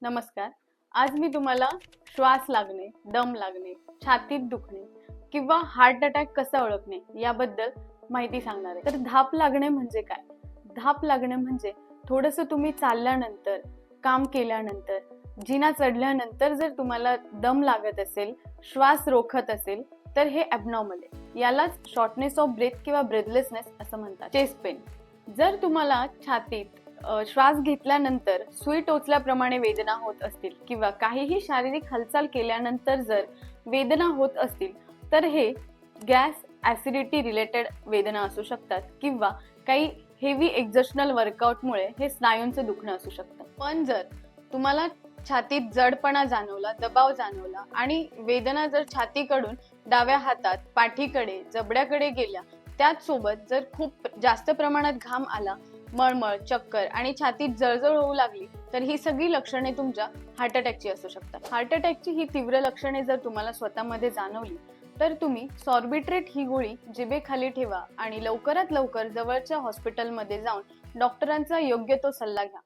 नमस्कार. आज मी तुम्हाला श्वास लागणे, दम लागणे, छातीत दुखणे किंवा हार्ट अटॅक कसा ओळखणे याबद्दल माहिती सांगणार आहे. तर धाप लागणे म्हणजे काय? धाप लागणे म्हणजे थोडंसं तुम्ही चालल्यानंतर, काम केल्यानंतर, जिना चढल्यानंतर जर तुम्हाला दम लागत असेल, श्वास रोखत असेल, तर हे ॲबनॉर्मल आहे. यालाच शॉर्टनेस ऑफ ब्रेथ किंवा ब्रेथलेसनेस असं म्हणतात. Chest pain. जर तुम्हाला छातीत श्वास घेतल्यानंतर सुई टोचल्याप्रमाणे वेदना होत असतील किंवा काहीही शारीरिक हालचाल केल्यानंतर जर वेदना होत असतील तर हे गॅस ऍसिडिटी रिलेटेड वेदना असू शकतात किंवा काही हेवी एक्झर्शनल वर्कआउटमुळे हे स्नायूंचं दुखणं असू शकतं. पण जर तुम्हाला छातीत जडपणा जाणवला, दबाव जाणवला आणि वेदना जर छातीकडून डाव्या हातात, पाठीकडे, जबड्याकडे गेल्या, त्याच सोबत जर खूप जास्त प्रमाणात घाम आला, मळमळ, चक्कर आणि छातीत जळजळ होऊ लागली तर ही सगळी लक्षणे तुमच्या हार्ट अटॅकची असू शकतात. हार्ट अटॅकची ही तीव्र लक्षणे जर तुम्हाला स्वतःमध्ये जाणवली तर तुम्ही सॉर्बिट्रेट ही गोळी जिभेखाली ठेवा आणि लवकरात लवकर जवळच्या हॉस्पिटलमध्ये जाऊन डॉक्टरांचा योग्य तो सल्ला घ्या.